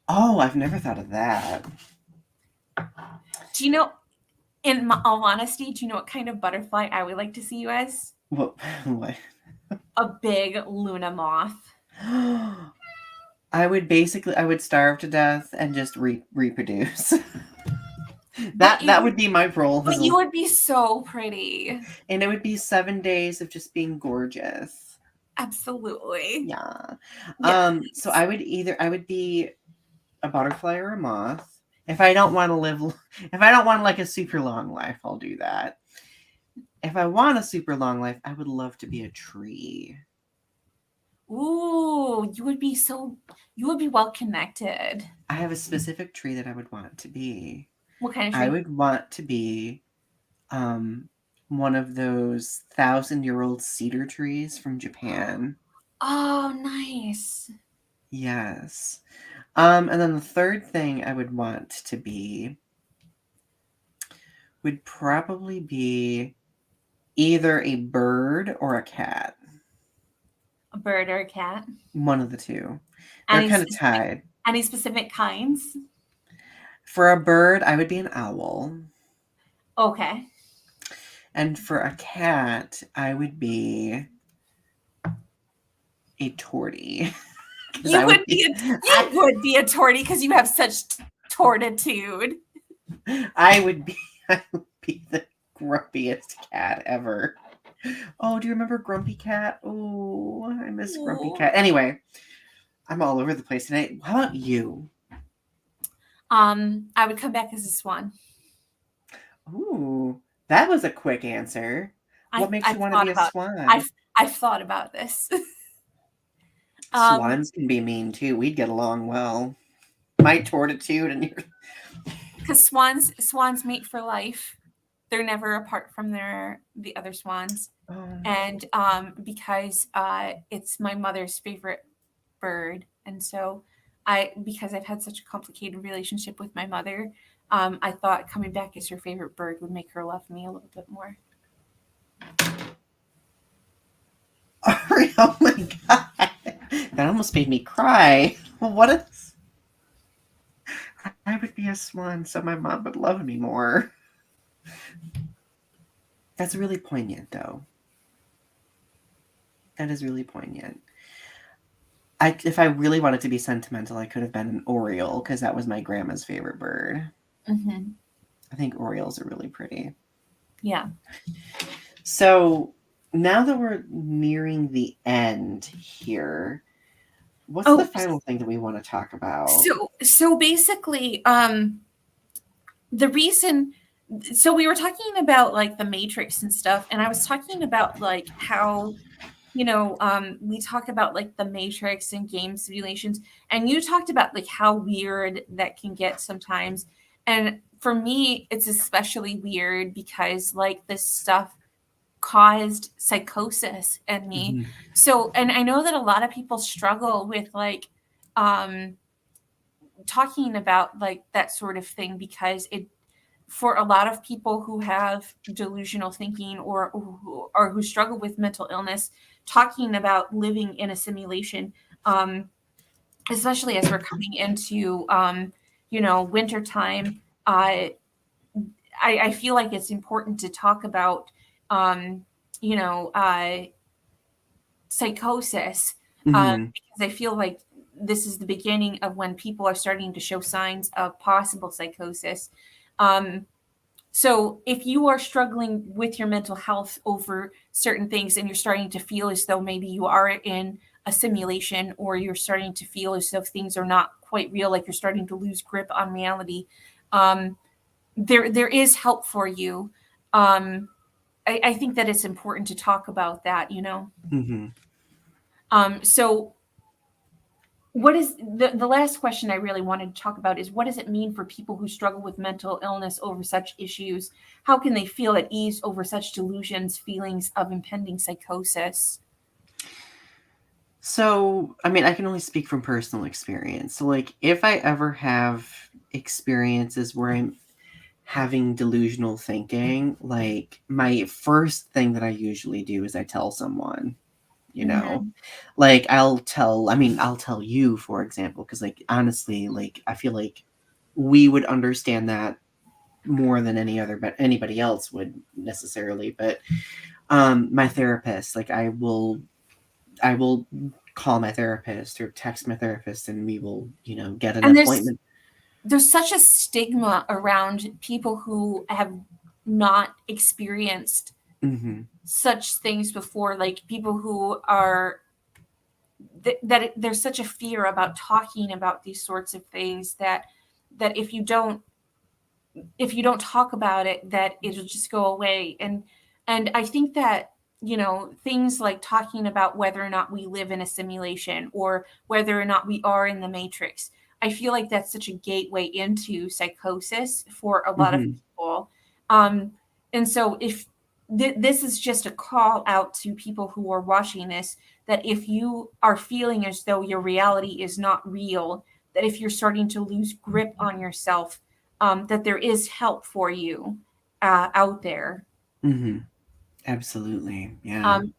oh, I've never thought of that. Do you know, in all honesty, do you know what kind of butterfly I would like to see you as? What? What? A big Luna moth. I would starve to death and just reproduce. But That you would be my role but you would be so pretty. and it would be 7 days of just being gorgeous. Absolutely. Yeah. So Yes. I would be a butterfly or a moth. If I don't want to live, if I don't want like a super long life, I'll do that. If I want a super long life, I would love to be a tree. Ooh, you would be well connected. I have a specific tree that I would want to be. What kind of I tree? would want to be um one of those 1,000-year-old cedar trees from Japan. Oh, nice. Yes. And then the third thing I would want to be would probably be either a bird or a cat. A bird or a cat? One of the two. They're Any kind of specific tied. any specific kinds? For a bird, I would be an owl. Okay. And for a cat, I would be a tortie. Because You I would would be, be a tortie because you have such tortitude. I would be, I would be the grumpiest cat ever. Oh, do you remember Grumpy Cat? Oh, I miss Grumpy Ooh. Cat. Anyway, I'm all over the place tonight. How about you? I would come back as a swan. Ooh, that was a quick answer. What makes you I've want to thought be a about swan? I've thought about this. um, Swans can be mean too. We'd get along well. My tortitude and your. because swans mate for life. They're never apart from the other swans. Oh. And because it's my mother's favorite bird, and so because I've had such a complicated relationship with my mother, I thought coming back as her favorite bird would make her love me a little bit more. Ari, oh my god. That almost made me cry. What is. I would be a swan so my mom would love me more. That's really poignant, though. That is really poignant. If I really wanted to be sentimental, I could have been an oriole because that was my grandma's favorite bird. Mm-hmm. I think orioles are really pretty. Yeah. So now that we're nearing the end here, what's the Oh, final thing that we want to talk about? so basically, the reason so we were talking about like the Matrix and stuff, and I was talking about like how we talk about like the Matrix and game simulations, and you talked about like how weird that can get sometimes. And for me, it's especially weird because like this stuff caused psychosis in me. Mm-hmm. So, and I know that a lot of people struggle with like um talking about like that sort of thing because it for a lot of people who have delusional thinking or who struggle with mental illness, talking about living in a simulation, especially as we're coming into winter time, I feel like it's important to talk about um, you know uh, psychosis, Mm-hmm. because I feel like this is the beginning of when people are starting to show signs of possible psychosis. Um, So if you are struggling with your mental health over certain things and you're starting to feel as though maybe you are in a simulation, or you're starting to feel as though things are not quite real, like you're starting to lose grip on reality, um, there is help for you. I think that it's important to talk about that. Mm-hmm. So what is the last question I really wanted to talk about is, what does it mean for people who struggle with mental illness over such issues? How can they feel at ease over such delusions, feelings of impending psychosis? So, I mean, I can only speak from personal experience. So, like, if I ever have experiences where I'm having delusional thinking, like, my first thing that I usually do is I tell someone, you know, Mhm. like, I'll tell you, for example, because, like, honestly, like, I feel like we would understand that more than but anybody else would necessarily. But, my therapist, like, I will call my therapist or text my therapist and we will, get an And there's appointment. there's such a stigma around people who have not experienced Hmm. such things before, like people who are there's such a fear about talking about these sorts of things that if you don't talk about it, that it'll just go away. And I think that things like talking about whether or not we live in a simulation or whether or not we are in the Matrix, I feel like that's such a gateway into psychosis for a lot of Hmm. people. And so if this is just a call out to people who are watching this, that if you are feeling as though your reality is not real, that if you're starting to lose grip on yourself, that there is help for you out there. Hmm. Absolutely. Yeah. Um,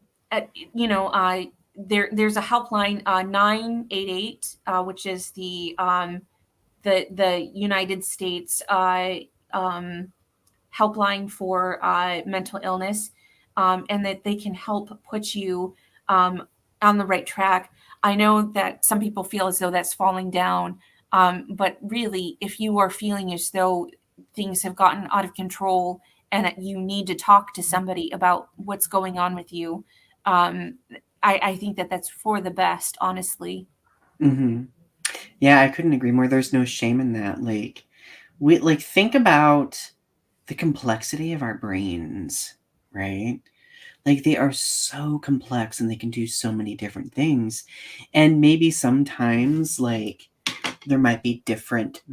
there's a helpline, 988, which is the United States um, helpline for mental illness, and that they can help put you on the right track. I know that some people feel as though that's falling down, but really, if you are feeling as though things have gotten out of control and that you need to talk to somebody about what's going on with you, I think that that's for the best, honestly. Mm-hmm. Yeah, I couldn't agree more. There's no shame in that. Like, we like think about the complexity of our brains, right? Like they are so complex and they can do so many different things. And maybe sometimes like there might be different,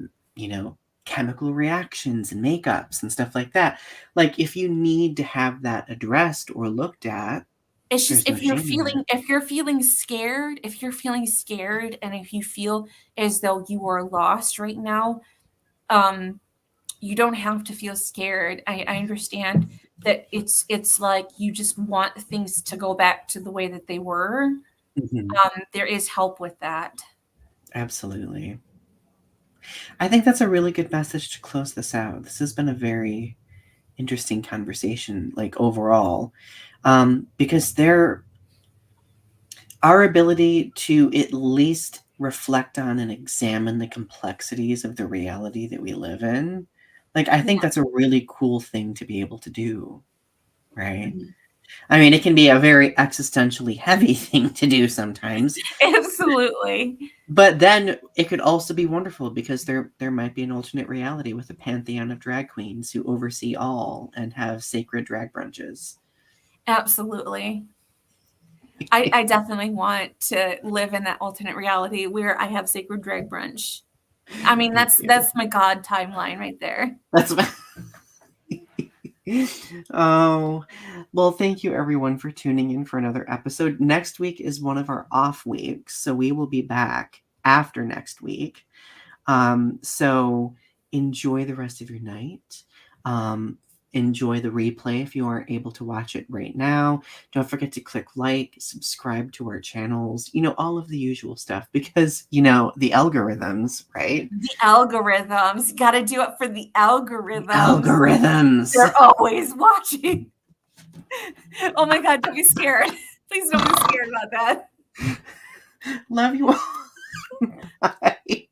chemical reactions and makeups and stuff like that. Like if you need to have that addressed or looked at, It's just there's no shame in that. if you're feeling scared, and if you feel as though you are lost right now, um, you don't have to feel scared. I understand that it's like you just want things to go back to the way that they were. Mhm. There is help with that. Absolutely. I think that's a really good message to close this out. This has been a very interesting conversation, like overall, because our ability to at least reflect on and examine the complexities of the reality that we live in, like I think Yeah. that's a really cool thing to be able to do, right? Mhm. I mean, it can be a very existentially heavy thing to do sometimes, Absolutely. but then it could also be wonderful because there might be an alternate reality with a pantheon of drag queens who oversee all and have sacred drag brunches. Absolutely. I definitely want to live in that alternate reality where I have sacred drag brunch. I mean, Me too. that's my God timeline right there. That's what. Oh, well, thank you everyone for tuning in for another episode. Next week is one of our off weeks, so we will be back after next week. So enjoy the rest of your night. Um, Enjoy the replay if you aren't able to watch it right now. Don't forget to click like, subscribe to our channels, all of the usual stuff because, the algorithms, right? The algorithms. Got to do it for the algorithms. Algorithms. They're always watching. Oh my God, don't be scared. Please don't be scared about that. Love you all. Bye.